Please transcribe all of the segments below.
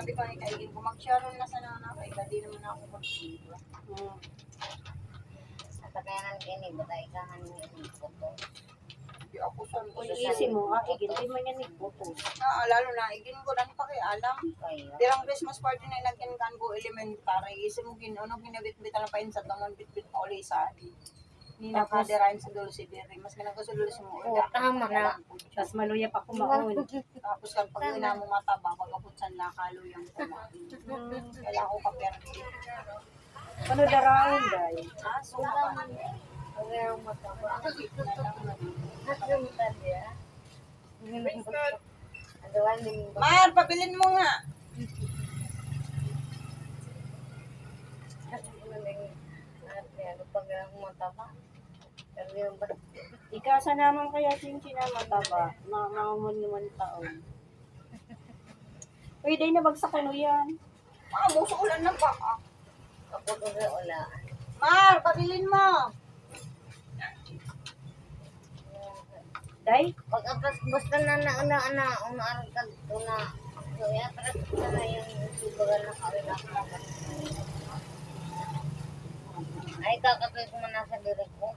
Sabi ko ay kaigin ko mag-sharon na sana na kay di naman ako mag-iba. At kaya kini batay ka hanin ko to. Di ako san ko sa Isi mo ha, igin di man yan nagputo. lalo na igin ko dan pa kay alam. Kaya. Dirang Christmas party na lagyan kan ko elementary. Isi mo ano ginabit-bit na pa sa tamon bit-bit pa uli sa ni nakadirain sa dulce diri. Mas ganang ko sa dulce mo. Oo, tama na. Tapos maluya pa kumaon. Tapos kan pag ina mo mataba pagkaputsan la kaluyang kumain. Kailangan ko ka-perti. Ano daraon day? So pa. Kaya ang mataba. Nakikita na lang na. Nakalimutan dia. Adawan din ba? Mar, pabilin mo nga. Ano pag ang mataba? Pero yung ba? Ikasa naman kaya chinchin na mataba. Mangamon naman taon. Uy, day nabagsak ko yan. Muso ulan ng baka. Ako ko sa ula. Mar, pabilin mo. Day? Pag apas basta na unaarag ka una. So ya tras na yung subagan na kawila ka. Ay kakatoy ko man nasa direk ko.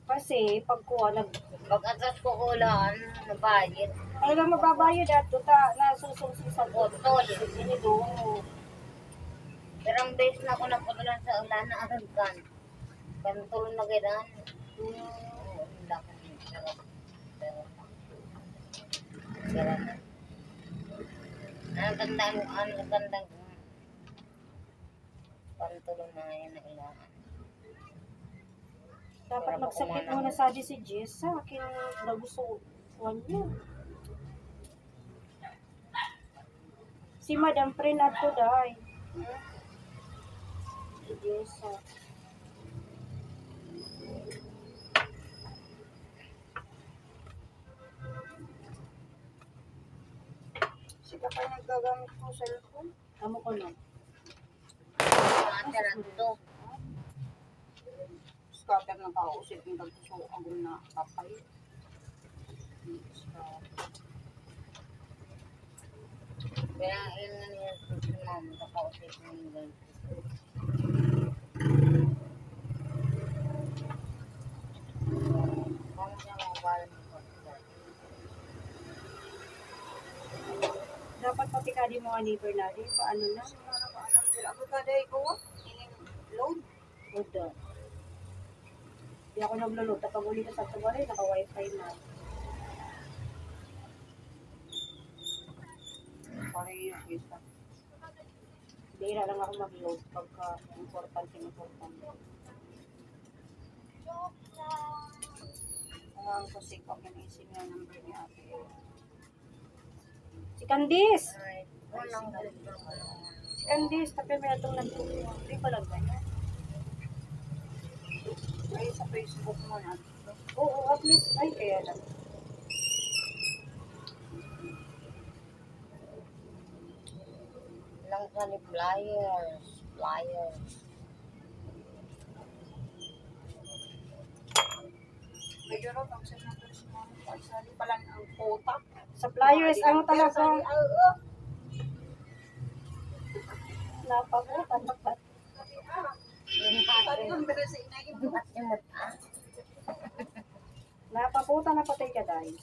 Kasi pagkuha Pag atras ko ulaan, nabayad. talagang mababayad at tuta nasusungsi sa Botol. Sinidungo. Pero ang base na ako naputulan sa ulan na aragkan. Kantulong na gano'n. Hindi ako sarap. Pero ang tandaan mo, ang tandaan ko. Kantulong na ngayon na ilangan. Dapat magsakit muna sa si Jess sa akin nagustuhan niya. Si Madam Prenat to day. Si Jess. Sika pa naggagamit ko sa cellphone. Amo ko na. Scatter ito. Scatter ng kausip yung pagpuso ako na kapay. Kaya yun nga niya si mom, nakausip mo yung ganyan. Kung siya mabala mo po. Dapat pati ka di mga neighbor natin. Paano na? Ako taday ko, ining load. Good daw. Hindi ako naglulot. Kapag uli ka sa sabari, naka-wifi na. Pareho kita. Bira lang ako mag-load pagka important. Kung ang kusik ko, kinisip nga number ni ate. Si Candice! Ay, walang gusto. Si Candice, tapi may atong nagtulong. Hindi pa lang ganyan. Ay, sa Facebook mo na. Oo, at least, ay, kaya lang. Lang sa ni flyers. Medyo ro, pag sa number si mama, pagsali pala ang quota. Sa flyers, ano talaga? Napabutan. Yung Sabi pati. ko, pero sa inay, At yung mata. Napabutan na patay ka dahil.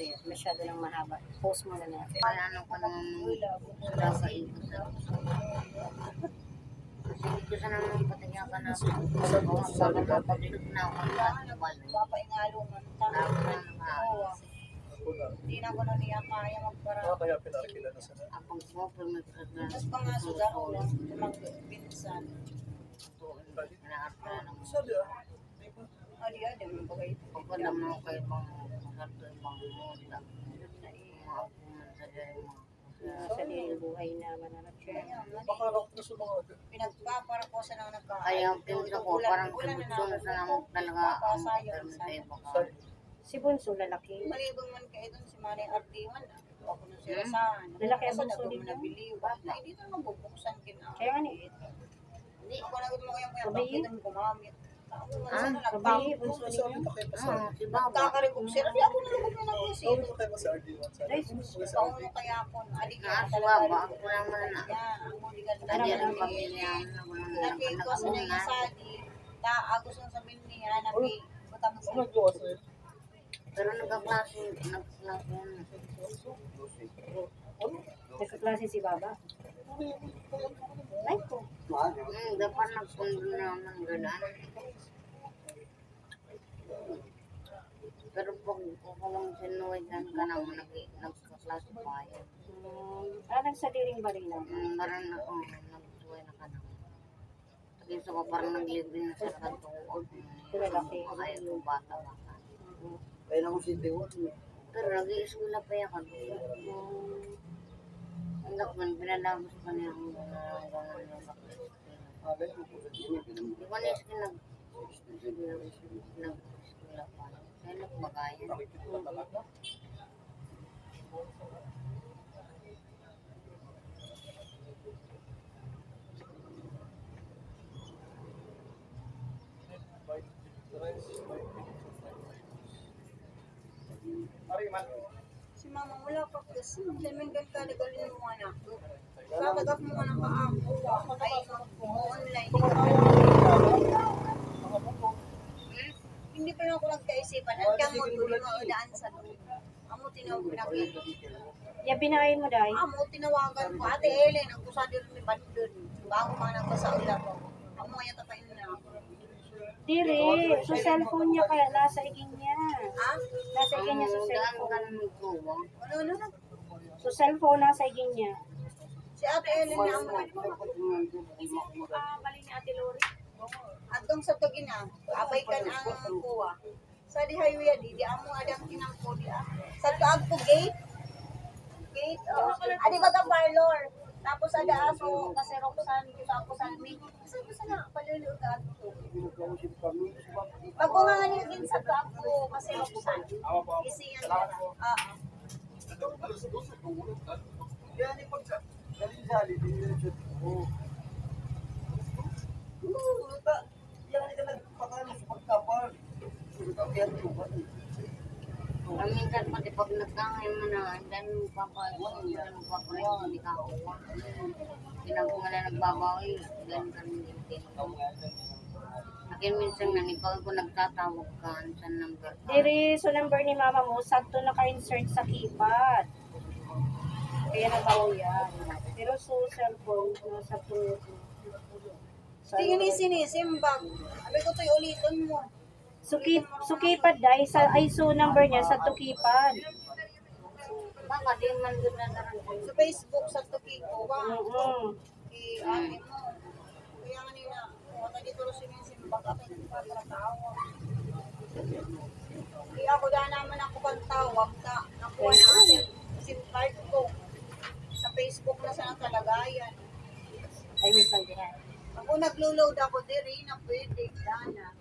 Ayan, masyado lang mahaba. Post mo na natin. Kaya ano ko naman wala sa ikot. Hindi ko sana naman patingin ka na sa mga pagpapagod na ako sa wala. papaingalo man. Ako na naman. Hindi na ko na niya kaya magpara. Kaya pinakikila na sana. Ang po permit ka na. Tapos pa nga sugar ko lang, pinsan. Inaarta ng Sabi Adi-adi, mga bagay. pagkala mo kayo bang masarto yung mga muda. Mga ako man sa dyan mo. Sa liang buhay na manarap siya. baka lang ko sa mga Pinagpapara ko sa nang nagka. Kaya ang pinto ko parang sabutsun sa naman talaga ang permit kayo baka. Si Bunso, lalaki. Malibang man kayo dun si Manay Ardiman. Ako na siya saan. Lalaki ang Kasi bunso nagawin ninyo? na biliwan. Ay, dito naman bubuksan kina. Kaya nga ni, Hindi ako na mo yung Babae? bakit ang gumamit. Ako man Ah, sana babae, nagbago. bunso Sabi ninyo. pa kayo pa sa Si Baba. Kakarikog sila. Di ako nalugog na ng Sabi kusino. pa kayo pa sa RD1. Ay, sus. Pauno kaya ako. Adi ka Si Baba, ako naman na. Yan, ang muli ka Tadi ang pamilya ako naman Laki ko sa nang isali. Ta, agos nang sabihin niya, nabi, utang sa Ano nagawa sa'yo? Pero nagkaklase yan. Nagkaklase si Baba. Ay, ko. Dapat nagpundo naman ganun. Pero pag kukulong sinuwitan ka naman, nagkaklase pa yan. Nagsadiring barila. Maran ako, nagsuway na ka naman. Kasi sa ko parang naglibre na sa katuod. Lalaki. Kaya yung bata bata. Kaya na ko si Dewan. Pero nag-iisula pa yan ka. Ang lakman, pinalabas pa niya ang gano'n yung bakit. Di ba niya siya nag-iisula pa. Kaya nagbagayan. si mama wala pa kasi. Samin ka kaligalin mo anak ko. Kakagap mo anak ka ako. Ay, online. Hindi pa lang ako nagkaisipan. Ang kamo tuloy maudaan sa doon. Amo tinawag pinakita. Binayin mo, Day. Amo tinawagan ko. Ate Ellen, ang kusado rin ni Bandun. Bago mga nagpasa ulan ko. Amo nga yata pa yun na. Dire, sa cellphone niya kaya nasa iging niya. Ha? Nasa iging niya sa Ang daan cellphone. ka ng tubo. Ano? So cellphone nasa iging niya. Si Ate Ellen na amo na. Bali ni Ate Lori. Atong sa tugina, abay kan ang kuwa. Sa di highway di amo adang kinangko di ah. Sa tuag ko gate. Gate. Oh. Adi ba ka parlor? Tapos ada aso kasi Roxanne sa ako sa mi. Sa na palulu ka ato. Pag ko nga din sa tuag ko kasi Roxanne. Kasi yan. Ah. Minsan pati pag nagkangay mo na, dan papalit, hindi ka kuha. Ginagawa na nagbabawi, dan ka rin din. Akin minsan nga, pag ako nagtatawag ka, sa number ka. Dire, so number ni mama mo, sakto naka-insert sa keypad. Kaya natawo yan. Pero so cellphone, nasa phone. Sige ni sinisimbang. Abi ko to'y uliton mo. So keypad dai sa ay so number niya sa to keypad. Baka di man doon na naran. Sa Facebook sa Tukiko. Oo. Ate mo. Kaya nga nila, kung dito rin sinisimbang ako yung pagkatawa. Kaya ako dahil naman ako pang tawag na nakuha na ang SIM card ko. Sa Facebook na sa nakalagayan. Ay wait lang diyan. Ako naglo-load ako diri na pwede. Dana.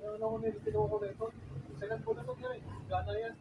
Ano ko nito, kinuha ko nito. Second ko na ito, gana yan.